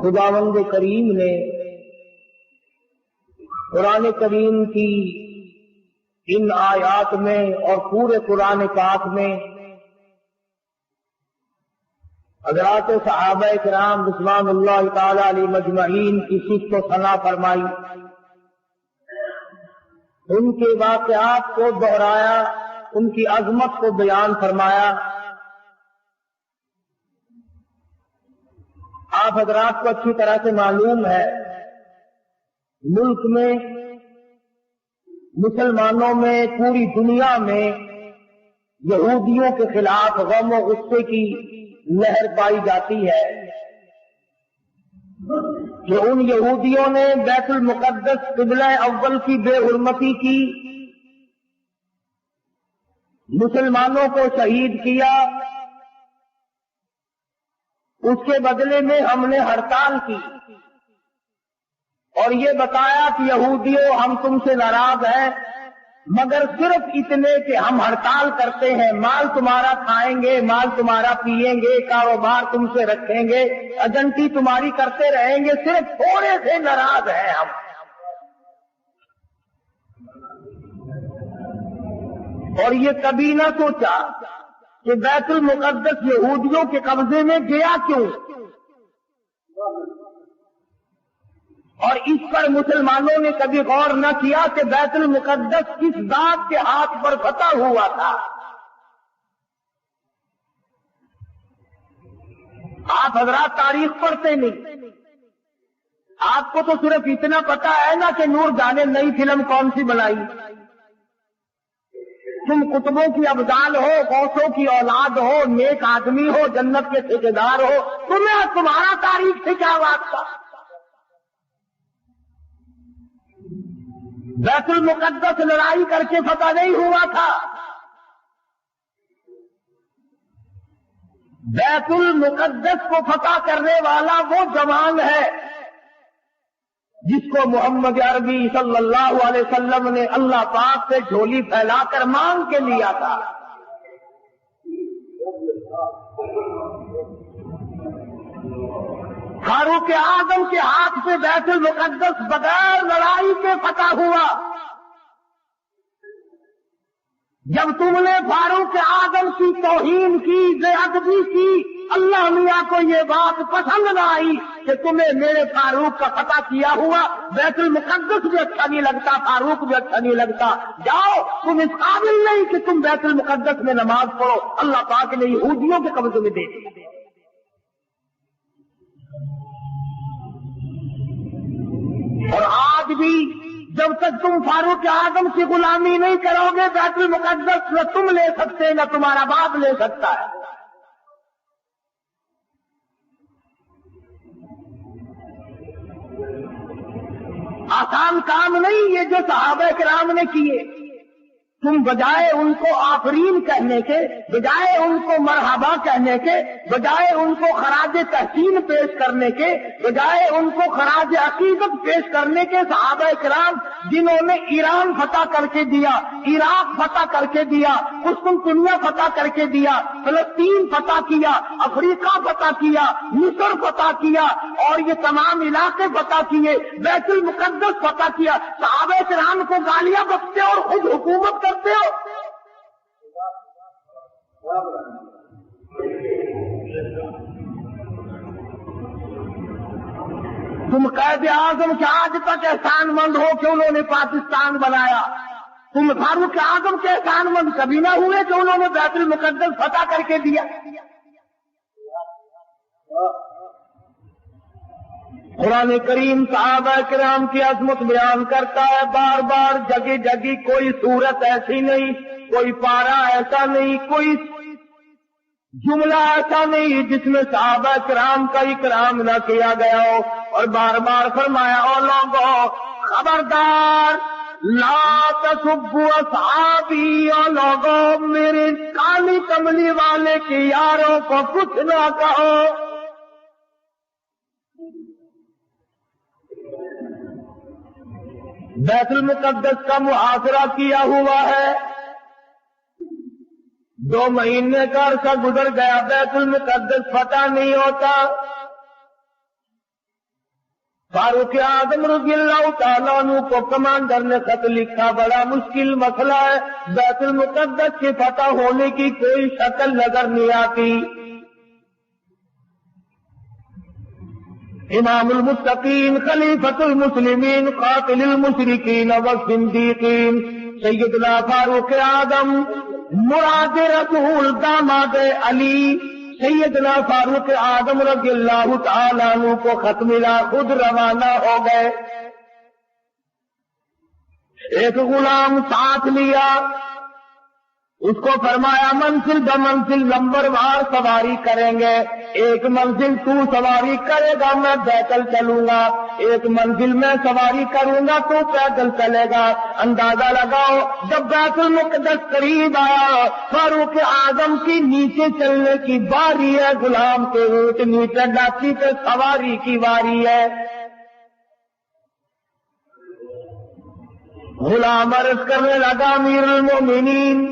خداوند کریم نے قرآن کریم کی ان آیات میں اور پورے قرآن پاک میں حضرات صحابہ کرام رضوان اللہ تعالی علیہ مجمعین کی صفت و ثنا فرمائی، ان کے واقعات کو دہرایا، ان کی عظمت کو بیان فرمایا۔ آپ حضرات کو اچھی طرح سے معلوم ہے، ملک میں، مسلمانوں میں، پوری دنیا میں یہودیوں کے خلاف غم و غصے کی لہر پائی جاتی ہے کہ ان یہودیوں نے بیت المقدس قبلہ اول کی بے حرمتی کی، مسلمانوں کو شہید کیا، اس کے بدلے میں ہم نے ہڑتال کی اور یہ بتایا کہ یہودیوں ہم تم سے ناراض ہیں، مگر صرف اتنے کہ ہم ہڑتال کرتے ہیں، مال تمہارا کھائیں گے، مال تمہارا پیئیں گے، کاروبار تم سے رکھیں گے، ایجنٹی تمہاری کرتے رہیں گے، صرف تھوڑے سے ناراض ہیں ہم۔ اور یہ کبھی نہ سوچا کہ بیت المقدس یہودیوں کے قبضے میں گیا کیوں، اور اس پر مسلمانوں نے کبھی غور نہ کیا کہ بیت المقدس کس ذات کے ہاتھ پر فتح ہوا تھا۔ آپ حضرات تاریخ پڑھتے نہیں، آپ کو تو صرف اتنا پتا ہے نا کہ نور جانے نئی فلم کون سی بنائی، تم کتبوں کی ابدال ہو، غوثوں کی اولاد ہو، نیک آدمی ہو، جنت کے ٹھیکیدار ہو، تمہارا تاریخ سے کیا واسطہ؟ بیت المقدس لڑائی کر کے فتح نہیں ہوا تھا، بیت المقدس کو فتح کرنے والا وہ جوان ہے جس کو محمد عربی صلی اللہ علیہ وسلم نے اللہ پاک سے جھولی پھیلا کر مانگ کے لیا تھا۔ فاروق اعظم کے ہاتھ سے بیت المقدس بغیر لڑائی کے فتح ہوا۔ جب تم نے فاروق اعظم کی توہین کی، بے ادبی کی، اللہ میاں کو یہ بات پسند نہ آئی کہ تمہیں میرے فاروق کا فتح کیا ہوا بیت المقدس بھی اچھا نہیں لگتا، فاروق بھی اچھا نہیں لگتا، جاؤ تم اس قابل نہیں کہ تم بیت المقدس میں نماز پڑھو، اللہ پاک نے یہودیوں کے قبضے میں دے دی۔ اور آج بھی جب تک تم فاروق اعظم کی غلامی نہیں کرو گے، بیت المقدس نہ تم لے سکتے نہ تمہارا باپ لے سکتا ہے۔ آسان کام نہیں یہ جو صحابہ کرام نے کیے، تم بجائے ان کو آفرین کہنے کے، بجائے ان کو مرحبا کہنے کے، بجائے ان کو خراج تحسین پیش کرنے کے، بجائے ان کو خراج عقیدت پیش کرنے کے، صحابہ کرام جنہوں نے ایران فتح کر کے دیا، عراق فتح کر کے دیا، قسطنطنیہ فتح کر کے دیا، فلسطین فتح کیا، افریقہ فتح کیا، مصر فتح کیا، اور یہ تمام علاقے فتح کیے، بیت المقدس فتح کیا، صحابہ کرام کو گالیاں بکتے اور خود حکومت کرتے ہو۔ تم قائد اعظم کے آج تک احسان مند ہو کہ انہوں نے پاکستان بنایا، تم فاروق اعظم کے احسان مند کبھی نہ ہوئے کہ انہوں نے بیت المقدس فتح کر کے دیا۔ قرآن کریم صحابہ کرام کی عظمت بیان کرتا ہے، بار بار جگہ جگہ کوئی صورت ایسی نہیں، کوئی پارہ ایسا نہیں، کوئی جملہ ایسا نہیں جس میں صحابہ کرام کا اکرام نہ کیا گیا ہو، اور بار بار فرمایا، او لوگو خبردار لا تسبوا اصحابی، او لوگو میرے کالی کملی والے کے یاروں کو کچھ نہ کہو۔ بیت المقدس کا محاصرہ کیا ہوا ہے، 2 مہینے کا عرصہ گزر گیا، بیت المقدس فتح نہیں ہوتا۔ فاروق اعظم رضی اللہ تعالیٰ عنہ کو کمانڈر نے خط لکھا، بڑا مشکل مسئلہ ہے، بیت المقدس کے فتح ہونے کی کوئی شکل نظر نہیں آتی۔ امام المتقین، خلیفۃ المسلمین، قاتل المشرکین والزندیقین، سیدنا فاروق اعظم مراد رسول داماد علی سیدنا فاروق اعظم رضی اللہ تعالیٰ عنہ کو خط ملا، خود روانہ ہو گئے۔ ایک غلام ساتھ لیا، اس کو فرمایا منزل ب منزل نمبر وار سواری کریں گے، ایک منزل تو سواری کرے گا میں پیدل چلوں گا، ایک منزل میں سواری کروں گا تو پیدل چلے گا۔ اندازہ لگاؤ، جب بیت المقدس قریب آیا، فاروق اعظم کی نیچے چلنے کی باری ہے، غلام کے اونٹ نیچے ڈاکی پہ سواری کی باری ہے۔ غلام عرض کرنے لگا امیر المومنین،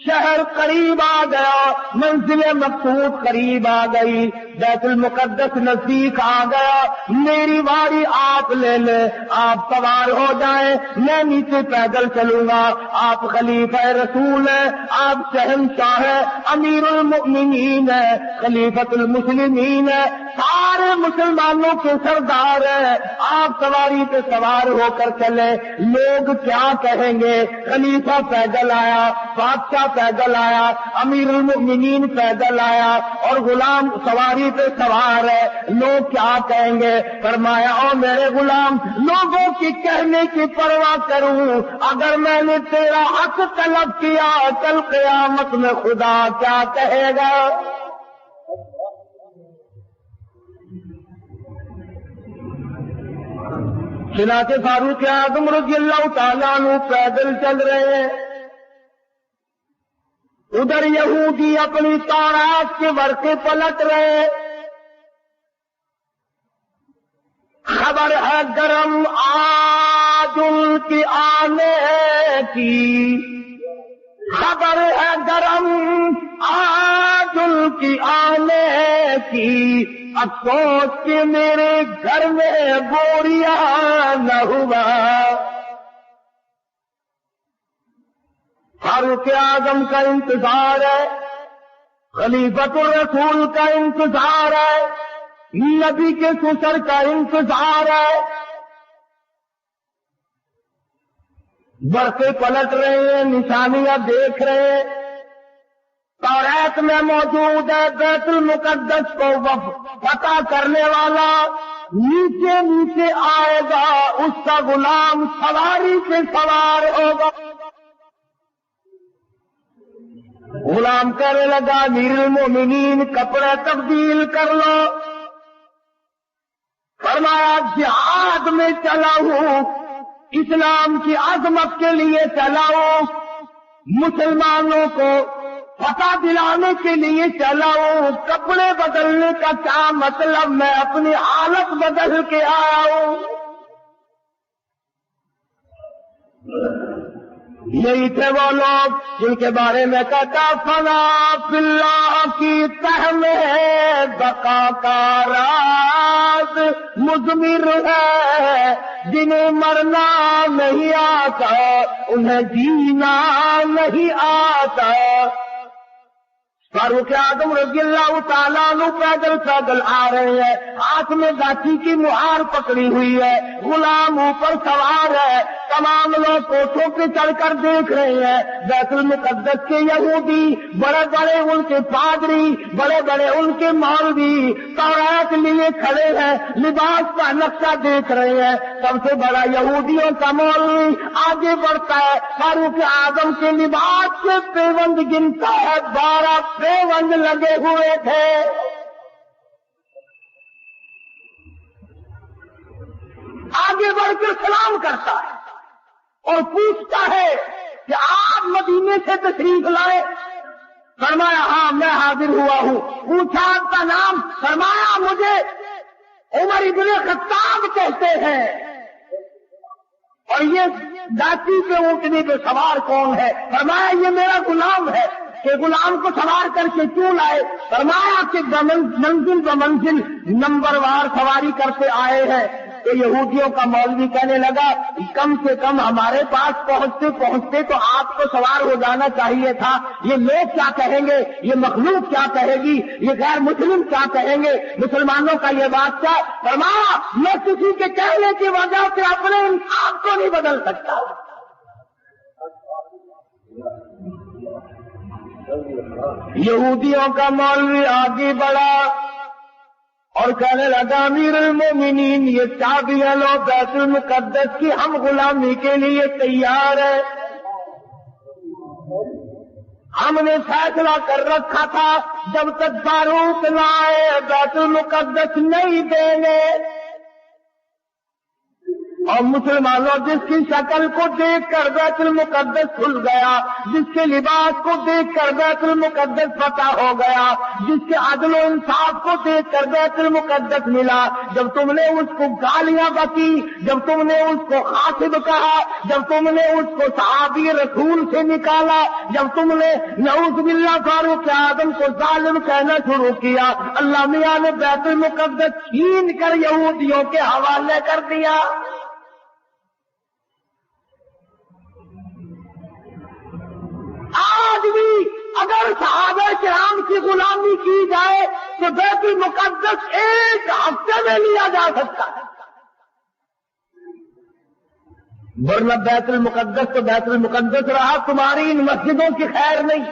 شہر قریب آ گیا، منزل مقصود قریب آ گئی، بیت المقدس نزدیک آ گیا، میری باری آپ لے لیں، آپ سوار ہو جائیں، میں نیچے پیدل چلوں گا۔ آپ خلیفہ رسول ہیں، آپ شہنشاہ ہیں، امیر المؤمنین ہیں، خلیفۃ المسلمین ہیں، سارے مسلمانوں کے سردار ہیں، آپ سواری پہ سوار ہو کر چلے، لوگ کیا کہیں گے؟ خلیفہ پیدل آیا، بادشاہ پیدل آیا، امیر المؤمنین پیدل آیا اور غلام سواری پہ سوار ہے، لوگ کیا کہیں گے؟ فرمایا او میرے غلام، لوگوں کی کہنے کی پرواہ کروں، اگر میں نے تیرا حق طلب کیا کل قیامت میں خدا کیا کہے گا؟ چنانچہ فاروق اعظم رضی اللہ تعالیٰ عنہ پیدل چل رہے ہیں، ادھر یہودی اپنی تورات کے ورقے پلٹ رہے، خبر ہے گرم آج ان کی آنے کی، خبر ہے گرم آج ان کی آنے کی، افسوس کہ میرے گھر میں بوریا نہ ہوا۔ فاروق اعظم کا انتظار ہے، خلیفۃ الرسول کا انتظار ہے، نبی کے سسر کا انتظار ہے، برقے پلٹ رہے ہیں، نشانیاں دیکھ رہے ہیں، تورات میں موجود ہے بیت المقدس کو فتح کرنے والا نیچے نیچے آئے گا، اس کا غلام سواری سے سوار ہوگا۔ غلام کہنے لگا امیر المومنین کپڑے تبدیل کر لو، فرمایا جہاد میں چلا ہوں، اسلام کی عظمت کے لیے چلا ہوں، مسلمانوں کو فتح دلانے کے لیے چلا ہوں، کپڑے بدلنے کا کیا مطلب، میں اپنی حالت بدل کے آیا ہوں۔ یہی تھے وہ لوگ جن کے بارے میں کہتا فنا فی اللہ کی تہ میں بقا کا راز مضمر ہے، جنہیں مرنا نہیں آتا انہیں جینا نہیں آتا۔ فاروق اعظم رضی اللہ تعالیٰ عنہ پیدل پیدل آ رہے ہیں، ہاتھ میں گاچھی کی مہار پکڑی ہوئی ہے، غلام اوپر سوار ہے، تمام لوگ کوٹھوں پہ چڑھ کر دیکھ رہے ہیں، بیت المقدس کے یہودی، بڑے بڑے ان کے پادری، بڑے بڑے ان کے مولوی تورات لیے کھڑے ہیں، لباس کا نقشہ دیکھ رہے ہیں۔ سب سے بڑا یہودیوں کا مولوی آگے بڑھتا ہے، فاروق اعظم کے لباس کے پیوند گنتا ہے، 12 پیوند لگے ہوئے تھے۔ آگے بڑھ کر سلام کرتا ہے اور پوچھتا ہے کہ آپ مدینے سے تشریف لائے؟ فرمایا ہاں میں حاضر ہوا ہوں۔ پوچھا آپ کا نام؟ فرمایا مجھے عمر ابن خطاب کہتے ہیں۔ اور یہ داتی کے اونٹنی پہ سوار کون ہے؟ فرمایا یہ میرا غلام ہے۔ کہ غلام کو سوار کر کے کیوں لائے؟ فرمایا کہ منزل ب منزل نمبر وار سواری کرتے آئے ہیں، تو یہودیوں کا مولوی کہنے لگا کم سے کم ہمارے پاس پہنچتے پہنچتے تو آپ کو سوار ہو جانا چاہیے تھا، یہ لوگ کیا کہیں گے، یہ مخلوق کیا کہے گی، یہ غیر مسلم کیا کہیں گے، مسلمانوں کا یہ بات کیا؟ فرمایا میں کسی کے کہنے کی وجہ سے اپنے انصاف کو نہیں بدل سکتا۔ یہودیوں کا مولوی آگے بڑھا اور کہنے لگا امیر المومنین یہ چابیاں لو بیت المقدس کی، ہم غلامی کے لیے تیار ہیں، ہم نے فیصلہ کر رکھا تھا جب تک باروت نہ آئے بیت المقدس نہیں دیں گے۔ اور مسلمانوں جس کی شکل کو دیکھ کر بیت المقدس کھل گیا، جس کے لباس کو دیکھ کر بیت المقدس فتح ہو گیا، جس کے عدل و انصاف کو دیکھ کر بیت المقدس ملا، جب تم نے اس کو گالیاں بکی، جب تم نے اس کو خاطب کہا، جب تم نے اس کو صحابی رسول سے نکالا، جب تم نے نعوذ باللہ فاروق اعظم کو ظالم کہنا شروع کیا، اللہ میاں نے بیت المقدس چھین کر یہودیوں کے حوالے کر دیا۔ آج بھی اگر صحابہ کرام کی غلامی کی جائے تو بیت المقدس ایک ہفتے میں لیا جا سکتا ہے، ورنہ بیت المقدس تو بیت المقدس رہا، تمہاری ان مسجدوں کی خیر نہیں۔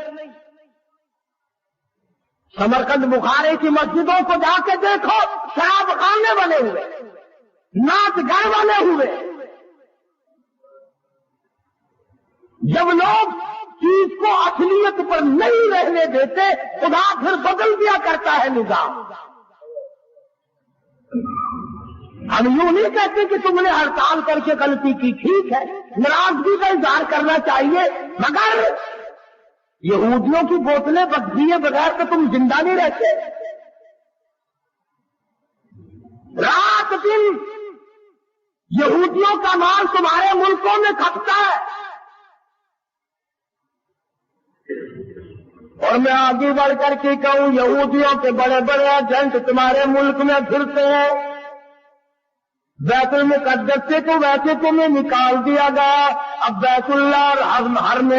سمرقند بخاری کی مسجدوں کو جا کے دیکھو، شراب خانے بنے ہوئے، ناچ گھر بنے ہوئے۔ جب لوگ چیز کو اصلیت پر نہیں رہنے دیتے، خدا پھر بدل دیا کرتا ہے نظام۔ ہم یوں نہیں کہتے کہ تم نے ہڑتال کر کے غلطی کی، ٹھیک ہے، ناراضگی کا اظہار کرنا چاہیے، مگر یہودیوں کی بوتلیں بک دیے بغیر تو تم زندہ نہیں رہتے۔ رات دن یہودیوں کا مال تمہارے ملکوں میں کھپتا ہے، اور میں آگے بڑھ کر کے کہوں یہودیوں کے بڑے بڑے ایجنٹ تمہارے ملک میں پھرتے ہیں۔ بیت المقدس سے تو ویسے تمہیں نکال دیا گیا، اب بیت اللہ اور حرم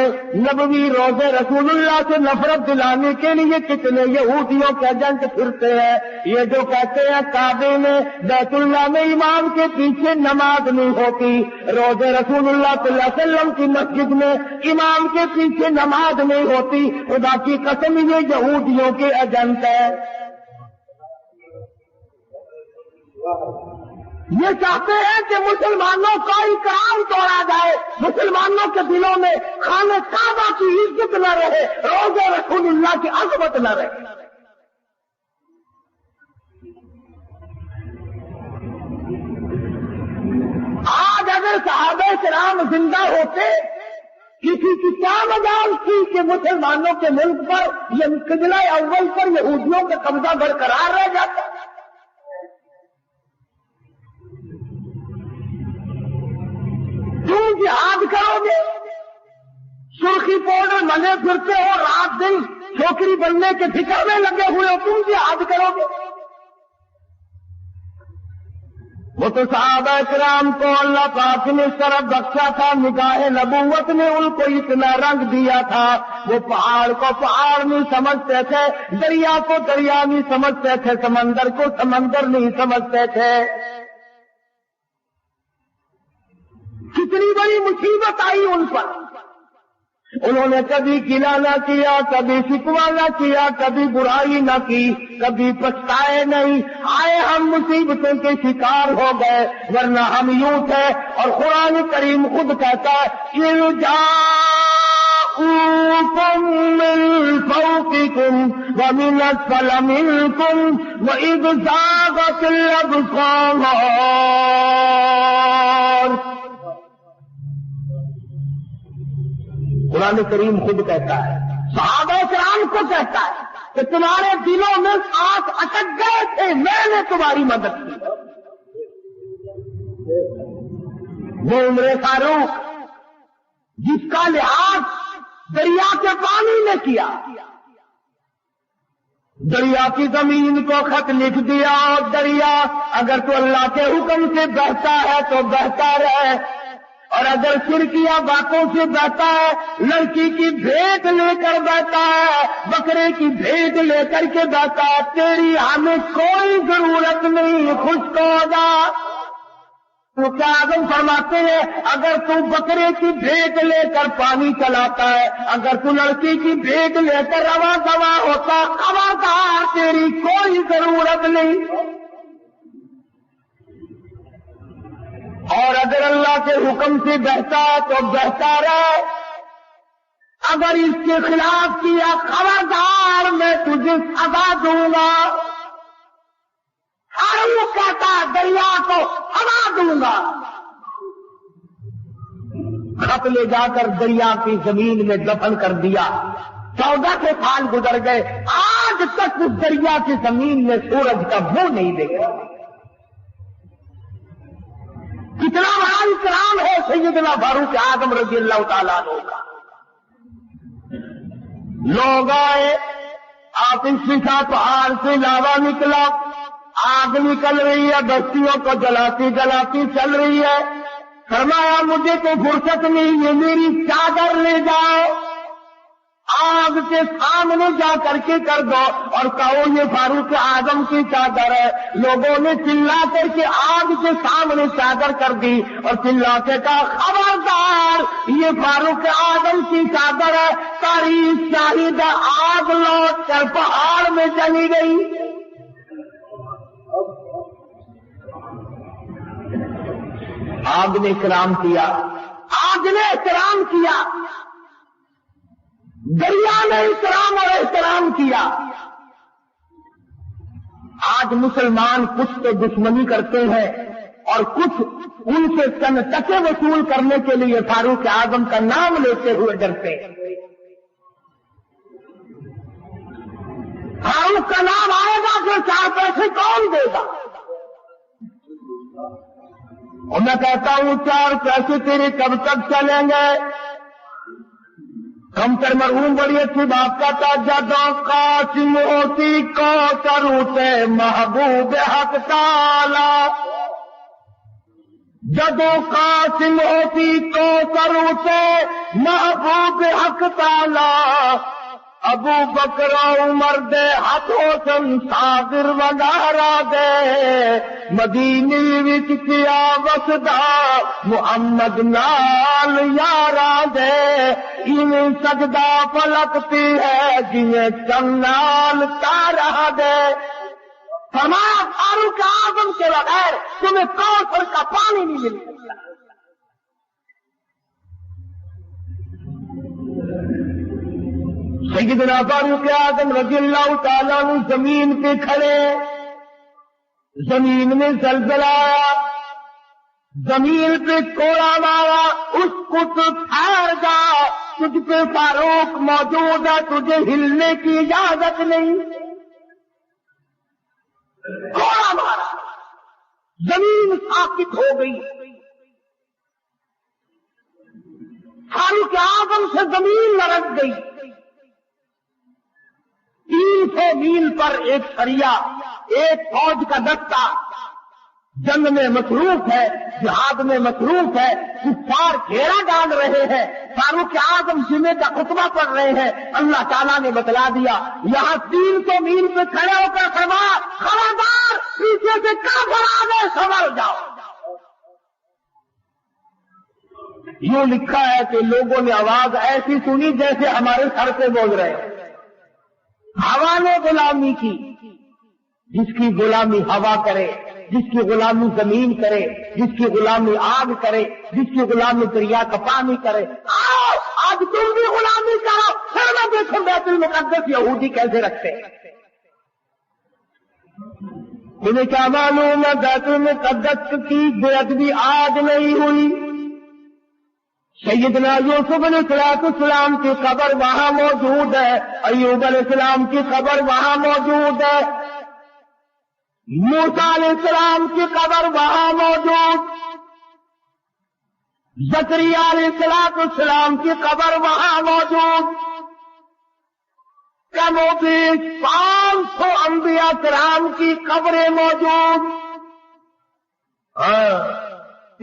نبوی روضے رسول اللہ سے نفرت دلانے کے لیے کتنے یہودیوں کے ایجنٹ پھرتے ہیں۔ یہ جو کہتے ہیں کعبے میں بیت اللہ میں امام کے پیچھے نماز نہیں ہوتی، روضے رسول اللہ صلی اللہ علیہ وسلم کی مسجد میں امام کے پیچھے نماز نہیں ہوتی، خدا کی قسم یہ یہودیوں کے ایجنٹ ہے۔ یہ چاہتے ہیں کہ مسلمانوں کا اکرام توڑا جائے، مسلمانوں کے دلوں میں خانہ کعبہ کی عزت نہ رہے، روضہ رسول اللہ کی عظمت نہ رہے۔ آج اگر صحابہ کرام زندہ ہوتے، کسی کی کیا مجال تھی کہ مسلمانوں کے ملک پر یہ قبلہ اول پر یہودیوں کا قبضہ برقرار رہ جاتا۔ تم جہاد کرو گے، سرخی پاؤڈر ملے پھرتے ہو، رات دن چھوکری بننے کے فکر میں لگے ہوئے ہو، تم جہاد کرو گے؟ وہ تو صحابہ کرام کو اللہ پاک نے اس طرح بخشا تھا، نگاہ نبوت نے ان کو اتنا رنگ دیا تھا، وہ پہاڑ کو پہاڑ نہیں سمجھتے تھے، دریا کو دریا نہیں سمجھتے تھے، سمندر کو سمندر نہیں سمجھتے تھے۔ کتنی بڑی مصیبت آئی ان پر، انہوں نے کبھی گلہ نہ کیا، کبھی شکوہ نہ کیا، کبھی برائی نہ کی، کبھی پچھتائے نہیں، آئے ہم مصیبتوں کے شکار ہو گئے، ورنہ ہم یوں تھے۔ اور قرآن کریم خود کہتا ہے ارجعوكم من فوقكم ومن اسفل منكم وإذ زاغت الأبصار۔ قرآن کریم خود کہتا ہے، صحابہ کرام کو کہتا ہے کہ تمہارے دلوں میں آنکھ اٹک گئے تھے، میں نے تمہاری مدد کی۔ وہ عمر فاروق جس کا لحاظ دریا کے پانی نے کیا، دریا کی زمین کو خط لکھ دیا، اور دریا اگر تو اللہ کے حکم سے بہتا ہے تو بہتا رہے، اور اگر شرکیہ باتوں سے بہتا ہے، لڑکی کی بھیٹ لے کر بہتا ہے، بکرے کی بھیٹ لے کر کے بہتا ہے، تیری ہمیں کوئی ضرورت نہیں، خشک ہو جا۔ تو کیا اعظم فرماتے ہیں اگر تو بکرے کی بھیٹ لے کر پانی چلاتا ہے، اگر تو لڑکی کی بھیٹ لے کر رواں دواں ہوتا، خبردار تیری کوئی ضرورت نہیں۔ اور اگر اللہ کے حکم سے بہتا تو بہتا رہے، اگر اس کے خلاف کیا خبردار میں تجھے سزا دوں گا۔ وہ کہتا دریا کو ہوا دوں گا، خط لے جا کر دریا کی زمین میں دفن کر دیا۔ 14 کے سال گزر گئے، آج تک اس دریا کی زمین میں سورج کا منہ نہیں دیکھا۔ کتنا بڑا اکرام ہے سیدنا فاروق اعظم رضی اللہ تعالیٰ عنہ کا۔ لوگ آئے، آتش فشاں پہاڑ سے لاوا نکلا، آگ نکل رہی ہے، بستیوں کو جلاتی جلاتی چل رہی ہے۔ فرمایا مجھے تو فرصت نہیں ہے، میری چادر لے جاؤ، آگ کے سامنے جا کر کے کر دو، اور کہو یہ فاروق اعظم کی چادر ہے۔ لوگوں نے چلا کر کے آگ کے سامنے چادر کر دی، اور چلا کے کہا خبردار یہ فاروق اعظم کی چادر ہے۔ تاریخ شاہد ہے، آگ لوٹ کر پہاڑ میں چلی گئی۔ آگ نے احترام کیا، آگ نے احترام کیا، دریا نے احترام اور احترام کیا۔ آج مسلمان کچھ تو دشمنی کرتے ہیں اور کچھ ان سے چند ٹکے وصول کرنے کے لیے فاروق اعظم کا نام لیتے ہوئے ڈرتے ہیں۔ فاروق کا نام آئے گا تو 4 پیسے کون دے گا؟ اور میں کہتا ہوں 4 پیسے تیرے کب تک چلیں گے؟ ہم پر مرحوم بڑی اچھی بات کا تھا، جدوں قاسم ہوتی کو کروتے محبوب حق تعالی، جدوں قاسم ہوتی کو کروتے محبوب حق تعالی، ابو بکر عمر دے ہاتھوں سن صابر وگارا دے، مدینے وچ کیا وسدا محمد نال یارا دے، ایویں سجدہ پلکتی ہے جویں چنال تارا دے۔ فرمایا فاروق اعظم کے بغیر تمہیں کوثر کا پانی نہیں مل سکتا۔ سیدنا فاروق اعظم رضی اللہ تعالیٰ عنہ زمین پہ کھڑے، زمین میں زلزلہ آیا، زمین پہ کوڑا مارا، اس کو تو ٹھہر جا، تجھ پہ فاروق موجود ہے، تجھے ہلنے کی اجازت نہیں۔ کوڑا مارا، زمین ساکت ہو گئی، فاروق اعظم سے زمین لرز گئی۔ 300 میل پر ایک سریا، ایک فوج کا دستہ جنگ میں مصروف ہے، جہاد میں مصروف ہے، کفار گھیرا ڈال رہے ہیں، فاروق اعظم جمعے کا خطبہ پڑھ رہے ہیں۔ اللہ تعالیٰ نے بتلا دیا، یہاں 300 میل پہ کھڑے ہو کر فرمایا خبردار پیچھے سے کافر آ گئے، سنبھل جاؤ۔ یوں لکھا ہے کہ لوگوں نے آواز ایسی سنی جیسے ہمارے سر سے بول رہے ہیں۔ ہوا نے غلامی کی، جس کی غلامی ہوا کرے، جس کی غلامی زمین کرے، جس کی غلامی آگ کرے، جس کی غلامی دریا کا پانی کرے، آؤ آج تم بھی غلامی کرو، پھر میں دیکھوں بیت المقدس یہودی کیسے رکھتے ہیں۔ تمہیں کیا معلوم ہے بیت المقدس کی بے ادبی آج نہیں ہوئی؟ سیدنا یوسف علیہ السلام کی قبر وہاں موجود ہے، ایوب علیہ السلام کی قبر وہاں موجود ہے، موسیٰ علیہ السلام کی قبر وہاں موجود، زکریا علیہ السلام کی قبر وہاں موجود، کم و بیش 500 انبیاء کرام کی قبریں موجود.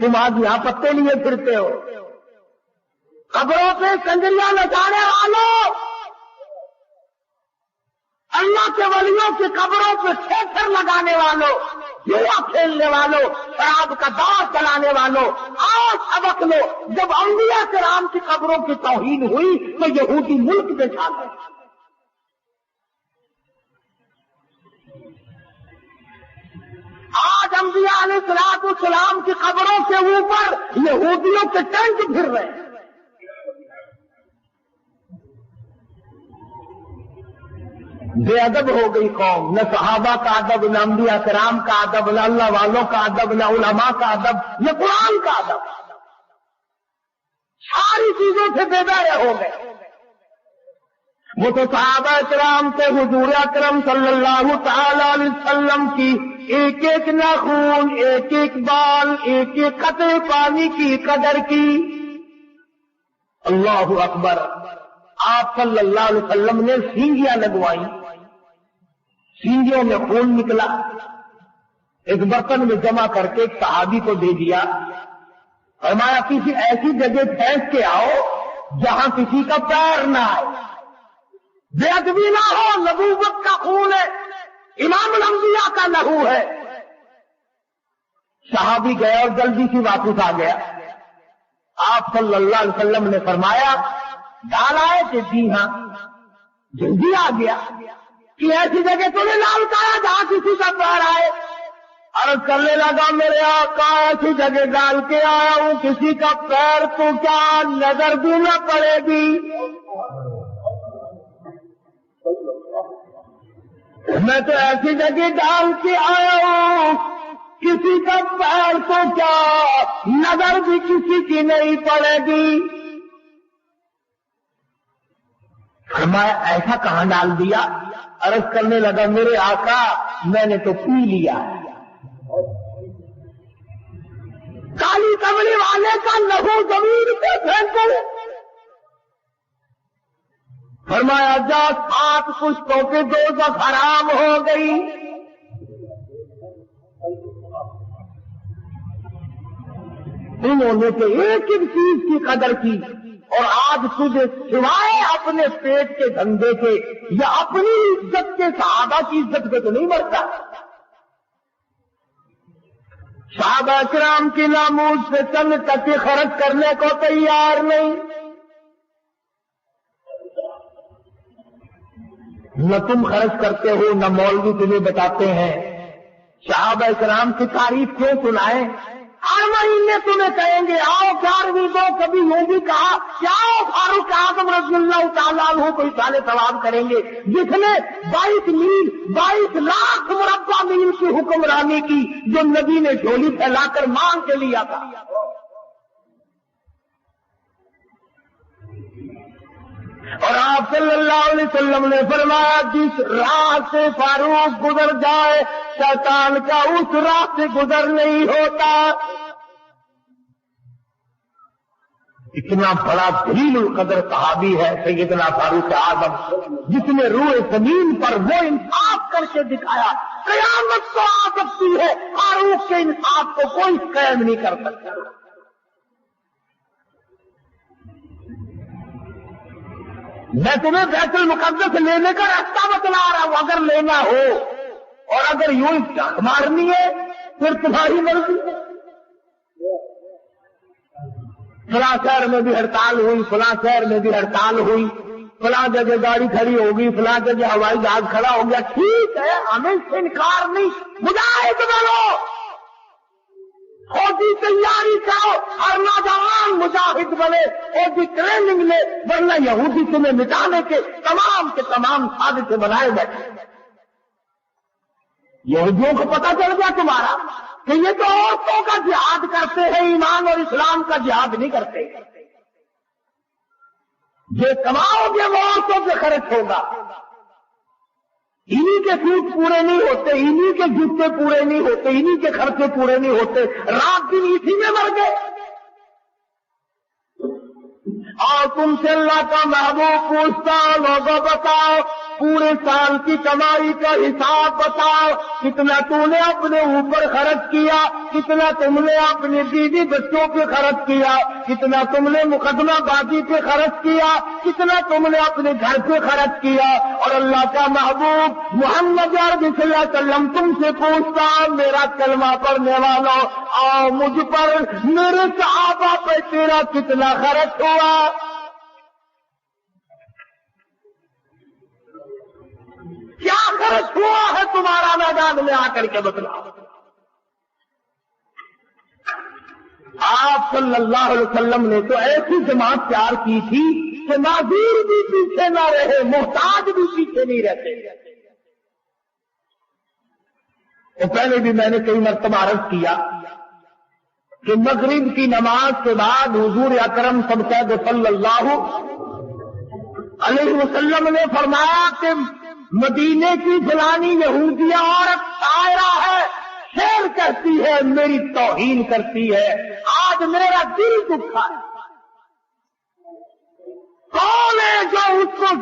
تم آج یہاں پتے لیے پھرتے ہو. قبروں پہ کنجریاں نچانے والوں، اللہ کے ولیوں کی قبروں پہ تھیٹر لگانے والوں، جوا کھیلنے والوں، شراب کا دور چلانے والوں، آؤ سبق لو. جب انبیاء کرام کی قبروں کی توہین ہوئی تو یہودی ملک پہ چھا گئے. آج انبیاء علیہ السلام کی قبروں کے اوپر یہودیوں کے ٹینک پھر رہے ہیں. بے ادب ہو گئی قوم. نہ صحابہ کا ادب، نہ انبیاء کرام کا ادب، نہ اللہ والوں کا ادب، نہ علماء کا ادب، نہ قرآن کا ادب. ساری چیزوں سے بے بہرے ہو گئے. وہ تو صحابہ کرام سے حضور اکرم صلی اللہ تعالی علیہ وسلم کی ایک ایک ناخون، ایک ایک بال، ایک ایک قطرے پانی کی قدر کی. اللہ اکبر. آپ صلی اللہ علیہ وسلم نے سینگیاں لگوائی، سینگیوں میں خون نکلا، ایک برتن میں جمع کر کے ایک صحابی کو دے دیا. فرمایا کسی ایسی جگہ پھینک کے آؤ جہاں کسی کا پیر نہ آئے، بے ادبی نہ ہو. نبوت کا خون ہے، امام الانبیاء کا لہو ہے. صحابی گئے اور جلدی سے واپس آ گیا. آپ صلی اللہ علیہ وسلم نے فرمایا ڈال آئے کہ جی ہاں. جلدی آ گیا کہ ایسی جگہ تو نے نہ اتارا جہاں کسی کا پیر آئے. عرض کرنے لگا میرے آقا ایسی جگہ ڈال کے آیا ہوں کسی کا پیر تو کیا نظر بھی نہ پڑے گی. میں تو ایسی جگہ ڈال کے آیا ہوں کسی کا پیر تو کیا نظر بھی کسی کی نہیں پڑے گی. فرمایا ایسا کہاں ڈال دیا؟ عرض کرنے لگا میرے آقا میں نے تو پی لیا. کالی کملی والے کا لہو زمین پہ پھینکو. فرمایا جا 7 پشتوں پہ دوزخ حرام ہو گئی. انہوں نے تو ایک ایک چیز کی قدر کی. اور آج تجھے سوائے اپنے پیٹ کے دھندے کے یا اپنی عزت کے صحابہ کی عزت پہ تو نہیں مرتا. صحابہ کرام کی ناموز سے چند ٹکے خرچ کرنے کو تیار نہیں. نہ تم خرچ کرتے ہو نہ مولوی تمہیں بتاتے ہیں. صحابہ کرام کی تعریف کیوں سنائیں؟ ہر مہینے تمہیں کہیں گے آؤ 11ویں دو. کبھی یوں بھی کہا کیا فاروق اعظم رضی اللہ تعالیٰ عنہ کو اصال ثواب کریں گے جس نے 22 لاکھ مربع میل کی حکمرانی کی جو نبی نے جھولی پھیلا کر مانگ کے لیا تھا. اور آپ صلی اللہ علیہ وسلم نے فرمایا جس راہ سے فاروق گزر جائے شیطان کا اس راہ سے گزر نہیں ہوتا. اتنا بڑا جلیل القدر صحابی ہے سیدنا فاروق اعظم جس نے روح زمین پر وہ انصاف کر کے دکھایا. قیامت تو آ سکتی ہے فاروق کے انصاف کو کوئی قید نہیں کر سکتا. میں تمہیں بیت المقدس لینے کا راستہ بتلا رہا ہوں. اگر لینا ہو اور اگر یوں جان مارنی ہے پھر تمہاری مرضی. فلاں شہر میں بھی ہڑتال ہوئی، فلاں شہر میں بھی ہڑتال ہوئی، فلاں جگہ گاڑی کھڑی ہوگی، فلاں جگہ ہوائی جہاز کھڑا ہو گیا. ٹھیک ہے ہمیں اس سے انکار نہیں. مجاہد بنو، فوجی تیاری کرو، ہر نوجوان مجاہد بنے، فوجی ٹریننگ لے، ورنہ یہودی تمہیں مٹانے کے تمام سازشیں بنائے بیٹھے. یہودیوں کو پتا چل گیا تمہارا کہ یہ تو عورتوں کا جہاد کرتے ہیں، ایمان اور اسلام کا جہاد نہیں کرتے. جو کماؤ گے وہ عورتوں پہ خرچ ہوگا. انہی کے سوٹ پورے نہیں ہوتے، انہی کے جوتے پورے نہیں ہوتے، انہی کے خرچے پورے نہیں ہوتے. رات دن اسی میں مر گئے. اور تم سے اللہ کا محبوب پوچھتا لوگوں بتاؤ پورے سال کی کمائی کا حساب بتاؤ، کتنا تو نے اپنے اوپر خرچ کیا، کتنا تم نے اپنے بیوی بچوں پہ خرچ کیا، کتنا تم نے مقدمہ بازی پہ خرچ کیا، کتنا تم نے اپنے گھر پہ خرچ کیا۔ اور اللہ کا محبوب محمد عربی صلی اللہ علیہ وسلم تم سے پوچھتا، میرا کلمہ پڑھنے والوں، آؤ مجھ پر، میرے صحابہ پہ تیرا کتنا خرچ ہوا؟ کیا خرچ ہوا ہے تمہارا میدان میں آ کر کے بتلاؤ۔ آپ صلی اللہ علیہ وسلم نے تو ایسی جماعت تیار کی تھی کہ معذور بھی پیچھے نہ رہے، محتاج بھی پیچھے نہیں رہتے۔ تو پہلے بھی میں نے کئی مرتبہ عرض کیا کہ مغرب کی نماز کے بعد حضور اکرم صلی اللہ علیہ وسلم نے فرمایا کہ مدینے کی فلانی یہودیہ عورت شاعرہ ہے، شعر کہتی ہے، میری توہین کرتی ہے، آج میرا دل دکھا ہے۔ کون ہے جو اس کو